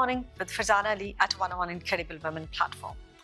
morning with Farzana Ali at 101 Incredible Women platform.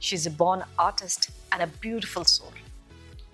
She is a born artist and a beautiful soul.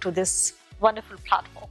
to this wonderful platform.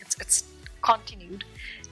it's continued.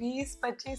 20-25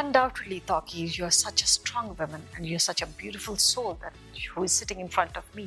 Undoubtedly, Tawqir, you are such a strong woman and you are such a beautiful soul that who is sitting in front of me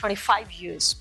25 years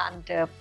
and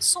So,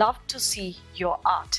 love to see your art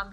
I'm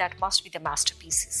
that must be the masterpieces.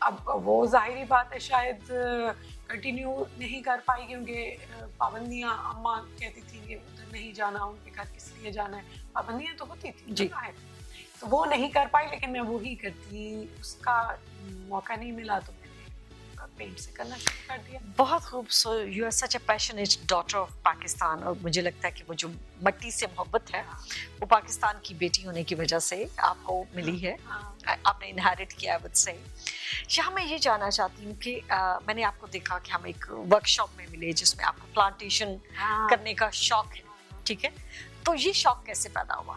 اب وہ ظاہری بات ہے شاید continue نہیں کر پائی کیونکہ پابندیاں اماں کہتی تھیں کہ ادھر نہیں جانا، ان کے گھر کس لیے جانا ہے، پابندیاں تو ہوتی تھیں جی. تو وہ نہیں کر پائی، لیکن میں وہی کرتی، اس کا موقع نہیں ملا تو میں نے پینٹ سے کرنا شروع کر دیا. بہت خوب. So you are such a passionate daughter of Pakistan, اور مجھے لگتا ہے کہ وہ جو مٹی سے محبت ہے وہ پاکستان کی بیٹی ہونے کی وجہ سے آپ کو ملی ہے، آپ نے انہیرٹ کیا ہے. سے یہاں میں یہ جاننا چاہتی ہوں کہ میں نے آپ کو دیکھا کہ ہم ایک ورک شاپ میں ملے جس میں آپ کو پلانٹیشن کرنے کا شوق ہے، ٹھیک ہے؟ تو یہ شوق کیسے پیدا ہوا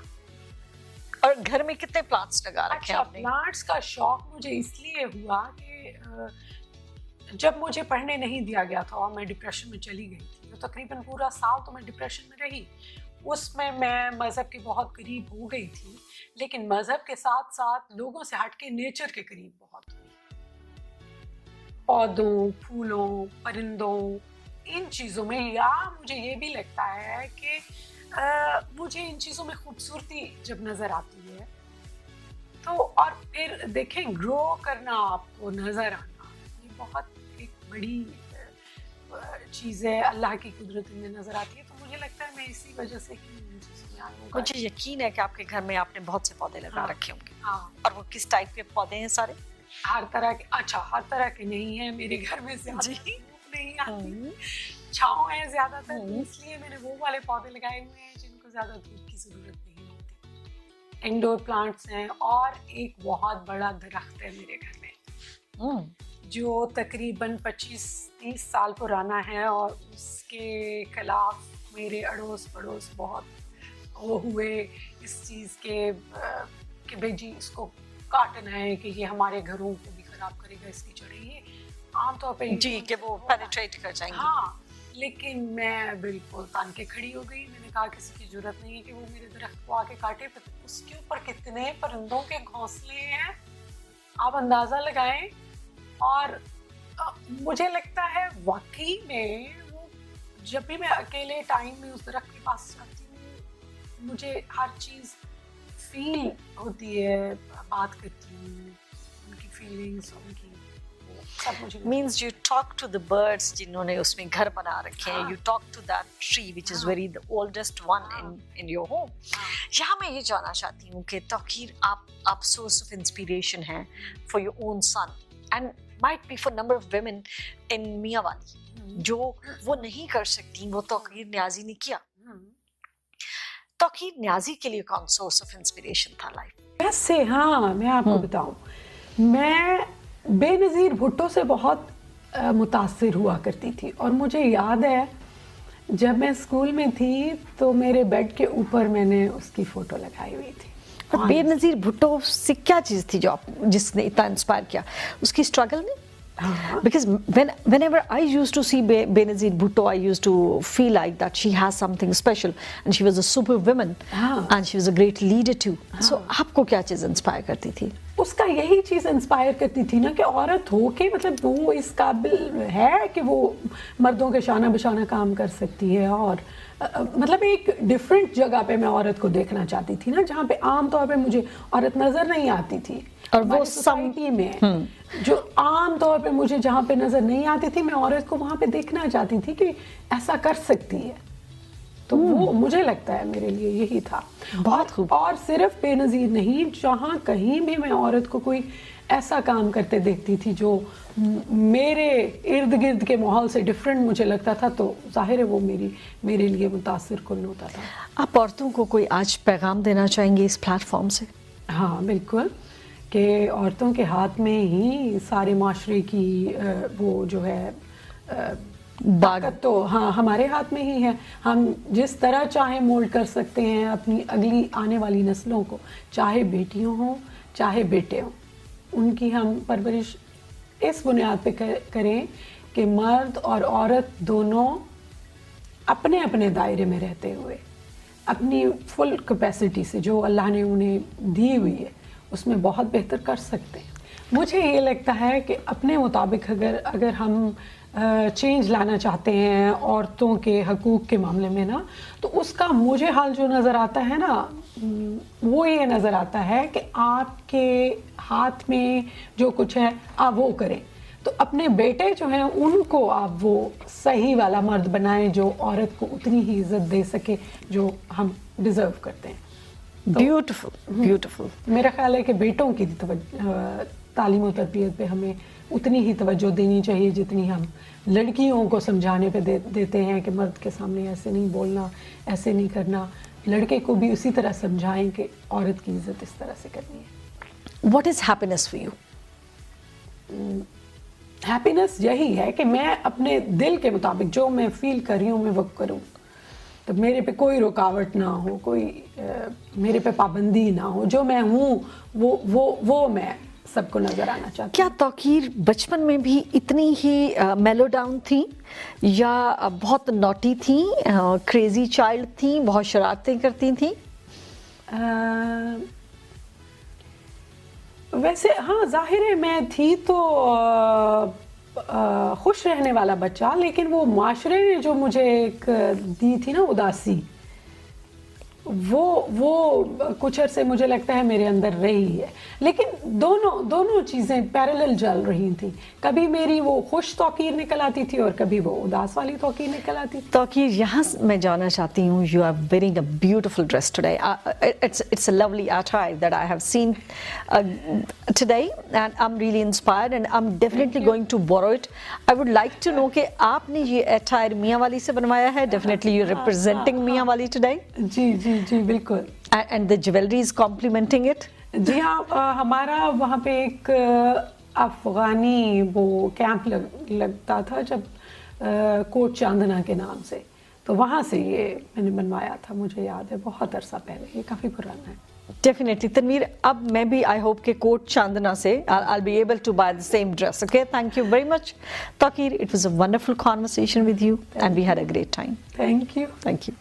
اور گھر میں کتنے پلانٹس لگا رکھے آپ نے؟ پلانٹس کا شوق مجھے اس لیے ہوا کہ جب مجھے پڑھنے نہیں دیا گیا تھا اور میں ڈپریشن میں چلی گئی تھی، تو تقریباً پورا سال تو میں ڈپریشن میں رہی. اس میں مذہب کے بہت قریب ہو گئی تھی، لیکن مذہب کے ساتھ ساتھ لوگوں سے ہٹ کے نیچر کے قریب بہت ہوئی. پودوں، پھولوں، پرندوں، ان چیزوں میں، یا مجھے یہ بھی لگتا ہے کہ مجھے ان چیزوں میں خوبصورتی جب نظر آتی ہے تو، اور پھر دیکھیں گرو کرنا، آپ کو نظر آنا، یہ بہت ایک بڑی چیز ہے، اللہ کی قدرت میں نظر آتی ہے. تو مجھے لگتا ہے میں اسی وجہ سے ان چیزوں میں آئی ہوں. مجھے یقین ہے کہ آپ کے گھر میں آپ نے بہت سے پودے لگا رکھے ہوں گے. ہاں. اور وہ کس ٹائپ کے پودے ہیں سارے؟ ہر طرح کے. اچھا، ہر طرح کے نہیں ہیں میرے گھر میں، زیادہ دھوپ نہیں آتی، چھاؤں ہے زیادہ تر، اس لیے میں نے وہ والے پودے لگائے ہوئے ہیں جن کو زیادہ دھوپ کی ضرورت نہیں ہوتی. انڈور پلانٹس ہیں، اور ایک بہت بڑا درخت ہے میرے گھر میں جو تقریباً 25-30 سال پرانا ہے، اور اس کے خلاف میرے اڑوس پڑوس بہت وہ ہوئے اس چیز کے کہ بھائی جی اس کو کاٹنا ہے کہ یہ ہمارے گھروں کو بھی خراب کرے گا، اس کی جڑیں یہ عام طور پہ جی کہ وہ پینیٹریٹ کر جائیں گے. ہاں، لیکن میں بالکل تان کے کھڑی ہو گئی. میں نے کہا کسی کی ضرورت نہیں ہے کہ وہ میرے درخت کو آ کے کاٹے. اس کے اوپر کتنے پرندوں کے گھونسلے ہیں، آپ اندازہ لگائیں. اور مجھے لگتا ہے واقعی میں وہ، جب بھی میں اکیلے ٹائم میں اس درخت کے پاس جاتی ہوں، مجھے ہر چیز فیل ہوتی ہے، بات کرتی ہوں ان کی فیلنگس، ان کی سب مجھے means you talk to the birds جنہوں نے اس میں گھر بنا رکھے ہیں. You talk to that tree which is very oldest one in your home. یہاں میں یہ جاننا چاہتی ہوں کہ توقیر آپ سورس آف انسپریشن ہیں for your own son and might be for number of women in Mianwali جو وہ نہیں کر سکتی، وہ توقیر نیازی نے کیا. توقیر نیازی کے لیے کون سورس آف انسپریشن تھا لائف؟ ویسے ہاں میں آپ کو بتاؤں، میں بے نظیر بھٹو سے بہت متاثر ہوا کرتی تھی. اور مجھے یاد ہے جب میں اسکول میں تھی تو میرے بیڈ کے اوپر میں نے اس کی فوٹو لگائی ہوئی تھی. بے نظیر بھٹو سے کیا چیز تھی جو جس نے اتنا انسپائر کیا؟ اس کی اسٹرگل نے؟ Because whenever I used to see Benazir Bhutto, I used to feel like that she has something special and she was a super woman and she was a great leader too. So آپ کو کیا چیز inspire کرتی تھی؟ اس کا یہی چیز inspire کرتی تھی نا کہ عورت ہو کے مطلب وہ اس قابل ہے کہ وہ مردوں کے شانہ بشانہ کام کر سکتی ہے. اور مطلب ایک ڈفرینٹ جگہ پہ میں عورت کو دیکھنا چاہتی تھی نا، جہاں پہ عام طور پہ مجھے عورت نظر نہیں آتی تھی. اور وہ سوسائٹی میں جو عام طور پہ مجھے جہاں پہ نظر نہیں آتی تھی، میں عورت کو وہاں پہ دیکھنا چاہتی تھی کہ ایسا کر سکتی ہے. تو وہ مجھے لگتا ہے میرے لیے یہی تھا. بہت خوب. اور صرف بے نظیر نہیں، جہاں کہیں بھی میں عورت کو کوئی ایسا کام کرتے دیکھتی تھی جو میرے ارد گرد کے ماحول سے ڈفرینٹ مجھے لگتا تھا، تو ظاہر ہے وہ میرے لیے متاثر کن ہوتا تھا. آپ عورتوں کو کوئی آج پیغام دینا چاہیں گے اس پلیٹ فارم سے؟ ہاں بالکل، کہ عورتوں کے ہاتھ میں ہی سارے معاشرے کی وہ جو ہے طاقت تو ہاں ہمارے ہاتھ میں ہی ہے. ہم جس طرح چاہیں مولڈ کر سکتے ہیں اپنی اگلی آنے والی نسلوں کو، چاہے بیٹیوں ہوں چاہے بیٹے ہوں. ان کی ہم پرورش اس بنیاد پہ کریں کہ مرد اور عورت دونوں اپنے اپنے دائرے میں رہتے ہوئے اپنی فل کیپیسٹی سے جو اللہ نے انہیں دی ہوئی ہے اس میں بہت بہتر کر سکتے ہیں. مجھے یہ لگتا ہے کہ اپنے مطابق اگر ہم چینج لانا چاہتے ہیں عورتوں کے حقوق کے معاملے میں نا، تو اس کا مجھے حال جو نظر آتا ہے نا، وہ یہ نظر آتا ہے کہ آپ کے ہاتھ میں جو کچھ ہے آپ وہ کریں. تو اپنے بیٹے جو ہیں ان کو آپ وہ صحیح والا مرد بنائیں جو عورت کو اتنی ہی عزت دے سکے جو ہم ڈیزرو کرتے ہیں. Beautiful beautiful. میرا خیال ہے کہ بیٹوں کی تعلیم و تربیت پہ ہمیں اتنی ہی توجہ دینی چاہیے جتنی ہم لڑکیوں کو سمجھانے پہ دیتے ہیں کہ مرد کے سامنے ایسے نہیں بولنا, ایسے نہیں کرنا. لڑکے کو بھی اسی طرح سمجھائیں کہ عورت کی عزت اس طرح سے کرنی ہے. What is happiness for you? Happiness یہی ہے کہ میں اپنے دل کے مطابق جو میں فیل کر رہی ہوں میں وہ کروں. تو میرے پہ کوئی رکاوٹ نہ ہو, کوئی میرے پہ پابندی نہ ہو. جو میں ہوں وہ میں سب کو نظر آنا چاہتی ہوں. کیا توقیر بچپن میں بھی اتنی ہی میلو ڈاؤن تھیں یا بہت نوٹی تھیں, کریزی چائلڈ تھیں, بہت شرارتیں کرتی تھیں؟ ویسے ہاں ظاہر ہے میں تھی تو خوش رہنے والا بچہ, لیکن وہ معاشرے نے جو مجھے ایک دی تھی نا اداسی, وہ کچھ عرصے مجھے لگتا ہے میرے اندر رہی ہے. لیکن دونوں چیزیں پیرالل چل رہی تھیں. کبھی میری وہ خوش توقیر نکل آتی تھی اور کبھی وہ اداس والی توقیر نکل آتی تھی. توقیر یہاں میں جانا چاہتی ہوں, you are wearing a beautiful dress today. It's a lovely attire that I have seen today and I'm really inspired and I'm definitely going to borrow it. I would like to know کہ آپ نے یہ attire میاں والی سے بنوایا ہے. Definitely you're representing میاں والی today. جی بالکل. And the jewelry is complementing it. جی ہاں, ہمارا وہاں پہ ایک افغانی وہ کیمپ لگتا تھا جب کوٹ چاندنا کے نام سے, تو وہاں سے یہ میں نے بنوایا تھا. مجھے یاد ہے بہت عرصہ پہلے, یہ کافی پرانا ہے. Definitely. تنویر, اب میں بھی I hope کہ کوٹ چاندنا سے I'll be able to buy the same dress. Okay, thank you very much. Taqir, it was a wonderful conversation with you and we had a great time. Thank you. Thank you.